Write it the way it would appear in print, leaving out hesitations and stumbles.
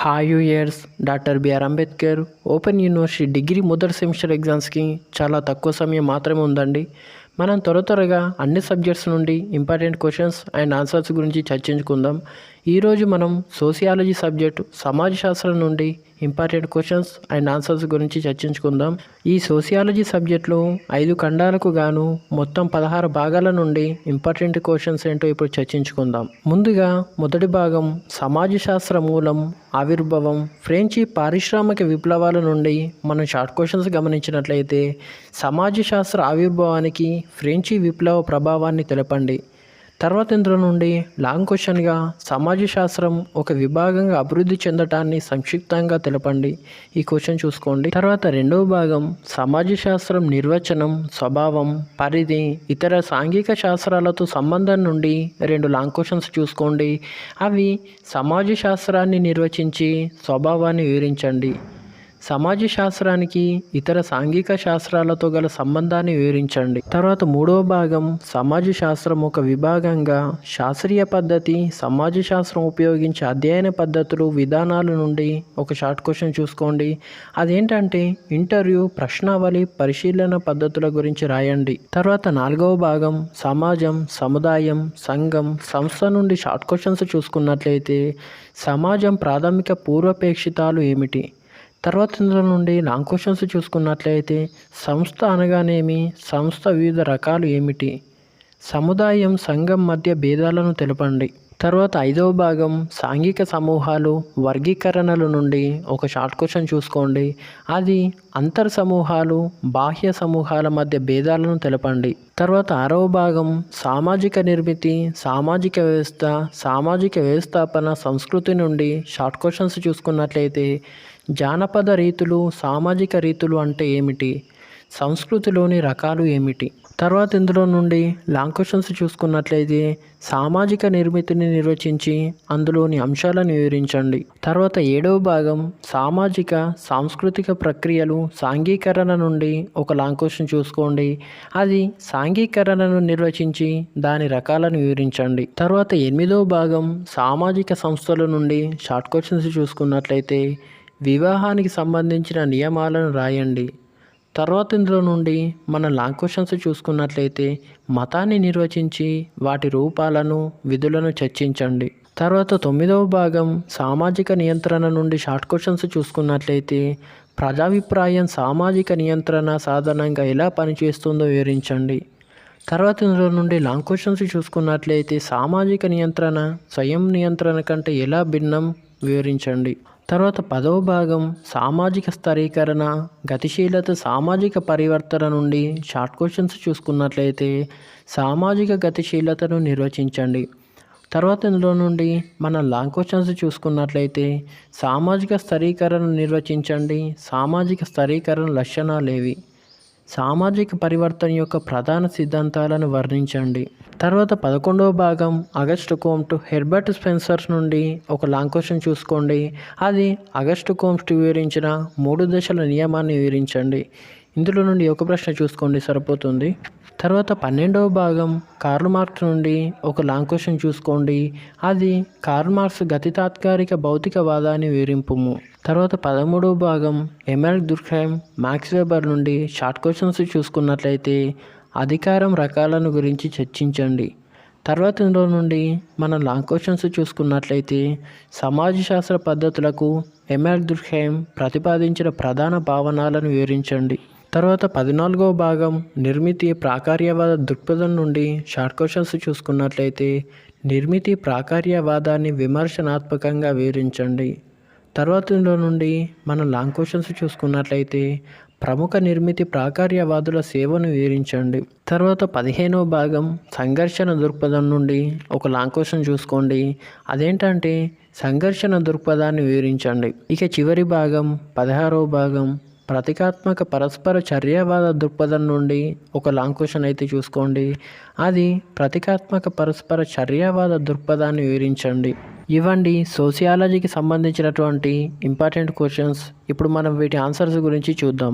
Hi ఇయర్స్ doctor BR Ambedkar open university degree మొదటి semester ఎగ్జామ్స్కి చాలా తక్కువ సమయం మాత్రమే ఉందండి. మనం త్వరగా అన్ని సబ్జెక్ట్స్ నుండి ఇంపార్టెంట్ క్వశ్చన్స్ అండ్ ఆన్సర్స్ గురించి చర్చించుకుందాం. ఈరోజు మనం సోషియాలజీ సబ్జెక్టు సమాజ శాస్త్రం నుండి ఇంపార్టెంట్ క్వశ్చన్స్ అండ్ ఆన్సర్స్ గురించి చర్చించుకుందాం. ఈ సోషియాలజీ సబ్జెక్టులో 5 ఖండాలకు గాను మొత్తం 16 భాగాల నుండి ఇంపార్టెంట్ క్వశ్చన్స్ ఏంటో ఇప్పుడు చర్చించుకుందాం. ముందుగా మొదటి భాగం సమాజ శాస్త్ర మూలం ఆవిర్భావం. ఫ్రెంచి పారిశ్రామిక విప్లవాల నుండి మనం షార్ట్ క్వశ్చన్స్ గమనించినట్లయితే సమాజ శాస్త్ర ఆవిర్భావానికి ఫ్రెంచి విప్లవ ప్రభావాన్ని తెలపండి. తర్వాత ఇందులో నుండి లాంగ్ క్వశ్చన్గా సమాజ శాస్త్రం ఒక విభాగంగా అభివృద్ధి చెందటాన్ని సంక్షిప్తంగా తెలపండి. ఈ క్వశ్చన్ చూసుకోండి. తర్వాత రెండవ భాగం సమాజ శాస్త్రం నిర్వచనం, స్వభావం, పరిధి, ఇతర సాంఘిక శాస్త్రాలతో సంబంధం నుండి 2 లాంగ్ క్వశ్చన్స్ చూసుకోండి. అవి సమాజ శాస్త్రాన్ని నిర్వచించి స్వభావాన్ని వివరించండి. సమాజ శాస్త్రానికి ఇతర సాంఘిక శాస్త్రాలతో గల సంబంధాన్ని వివరించండి. తర్వాత మూడవ భాగం సమాజ శాస్త్రం ఒక విభాగంగా శాస్త్రీయ పద్ధతి, సమాజ శాస్త్రం ఉపయోగించే అధ్యయన పద్ధతులు, విధానాల నుండి ఒక షార్ట్ క్వశ్చన్ చూసుకోండి. అదేంటంటే ఇంటర్వ్యూ, ప్రశ్నావళి, పరిశీలన పద్ధతుల గురించి రాయండి. తర్వాత నాలుగవ భాగం సమాజం, సముదాయం, సంఘం, సంస్థ నుండి షార్ట్ క్వశ్చన్స్ చూసుకున్నట్లయితే సమాజం ప్రాథమిక పూర్వపేక్షితాలు ఏమిటి? తర్వాత ఇందులో నుండి లాంగ్ క్వశ్చన్స్ చూసుకున్నట్లయితే సంస్థ అనగానేమి, సంస్థ వివిధ రకాలు ఏమిటి, సముదాయం, సంఘం మధ్య భేదాలను తెలపండి. తర్వాత ఐదవ భాగం సాంఘిక సమూహాలు, వర్గీకరణల నుండి ఒక షార్ట్ క్వశ్చన్ చూసుకోండి. అది అంతర్ సమూహాలు, బాహ్య సమూహాల మధ్య భేదాలను తెలపండి. తర్వాత ఆరవ భాగం సామాజిక నిర్మితి, సామాజిక వ్యవస్థ, సామాజిక వ్యవస్థాపన, సంస్కృతి నుండి షార్ట్ క్వశ్చన్స్ చూసుకున్నట్లయితే జానపద రీతులు, సామాజిక రీతులు అంటే ఏమిటి, సంస్కృతిలోని రకాలు ఏమిటి. తర్వాత ఇందులో నుండి లాంగ్ క్వశ్చన్స్ చూసుకున్నట్లయితే సామాజిక నిర్మితిని నిర్వచించి అందులోని అంశాలను వివరించండి. తర్వాత ఏడవ భాగం సామాజిక సాంస్కృతిక ప్రక్రియలు, సాంఘీకరణ నుండి ఒక లాంగ్ క్వశ్చన్ చూసుకోండి. అది సాంఘీకరణను నిర్వచించి దాని రకాలను వివరించండి. తర్వాత ఎనిమిదవ భాగం సామాజిక సంస్థల నుండి షార్ట్ క్వశ్చన్స్ చూసుకున్నట్లయితే వివాహానికి సంబంధించిన నియమాలను రాయండి. తర్వాత ఇందులో నుండి మన లాంగ్ క్వశ్చన్స్ చూసుకున్నట్లయితే మతాన్ని నిర్వచించి వాటి రూపాలను, విధులను చర్చించండి. తర్వాత 9వ భాగం సామాజిక నియంత్రణ నుండి షార్ట్ క్వశ్చన్స్ చూసుకున్నట్లయితే ప్రజాభిప్రాయం సామాజిక నియంత్రణ సాధనంగా ఎలా పనిచేస్తుందో వివరించండి. తర్వాత ఇందులో నుండి లాంగ్ క్వశ్చన్స్ చూసుకున్నట్లయితే సామాజిక నియంత్రణ స్వయం నియంత్రణ కంటే ఎలా భిన్నం వివరించండి. తర్వాత 10వ భాగం సామాజిక స్థిరీకరణ, గతిశీలత, సామాజిక పరివర్తన నుండి షార్ట్ క్వశ్చన్స్ చూసుకున్నట్లయితే సామాజిక గతిశీలతను నిర్వచించండి. తర్వాత ఇందులో నుండి మన లాంగ్ క్వశ్చన్స్ చూసుకున్నట్లయితే సామాజిక స్థిరీకరణ నిర్వచించండి, సామాజిక స్థిరీకరణ లక్షణాలేవి, సామాజిక పరివర్తన యొక్క ప్రధాన సిద్ధాంతాలను వర్ణించండి. తర్వాత 11వ భాగం అగస్టు కోమ్ట్, హెర్బర్ట్ స్పెన్సర్ నుండి ఒక లాంగ్ క్వశ్చన్ చూసుకోండి. అది అగస్టు కోమ్ట్ వివరించిన 3 దశల నియమాన్ని వివరించండి. ఇందులో నుండి ఒక ప్రశ్న చూసుకోండి సరిపోతుంది. తర్వాత 12వ భాగం కార్ల్ మార్క్స్ నుండి ఒక లాంగ్ క్వశ్చన్ చూసుకోండి. అది కార్ల్ మార్క్స్ గతి తాత్కాలిక భౌతికవాదాన్ని వివరింపుము. తర్వాత 13వ భాగం ఎమెల్ దుర్ఖైమ్, మ్యాక్స్ వెబర్ నుండి షార్ట్ క్వశ్చన్స్ చూసుకున్నట్లయితే అధికారం రకాలను గురించి చర్చించండి. తర్వాత ఇందులో నుండి మన లాంగ్ క్వశ్చన్స్ చూసుకున్నట్లయితే సమాజ శాస్త్ర పద్ధతులకు ఎమెల్ దుర్ఖైమ్ ప్రతిపాదించిన ప్రధాన భావనలను వివరించండి. తర్వాత 14వ భాగం నిర్మితి ప్రాకార్యవాద దృక్పథం నుండి షార్ట్ క్వశ్చన్స్ చూసుకున్నట్లయితే నిర్మితి ప్రాకార్యవాదాన్ని విమర్శనాత్మకంగా వివరించండి. తర్వాత ఇందులో నుండి మన లాంగ్ క్వశ్చన్స్ చూసుకున్నట్లయితే ప్రముఖ నిర్మితి ప్రాకార్యవాదుల సేవను వివరించండి. తర్వాత 15వ భాగం సంఘర్షణ దృక్పథం నుండి ఒక లాంగ్ క్వశ్చన్ చూసుకోండి. అదేంటంటే సంఘర్షణ దృక్పథాన్ని వివరించండి. ఇక చివరి భాగం 16వ భాగం ప్రతీకాత్మక పరస్పర చర్యావాద దృక్పథం నుండి ఒక లాంగ్ క్వశ్చన్ అయితే చూసుకోండి. అది ప్రతీకాత్మక పరస్పర చర్యావాద దృక్పథాన్ని వివరించండి. ఇవ్వండి సోషియాలజీకి సంబంధించినటువంటి ఇంపార్టెంట్ క్వశ్చన్స్. ఇప్పుడు మనం వీటి ఆన్సర్స్ గురించి చూద్దాం.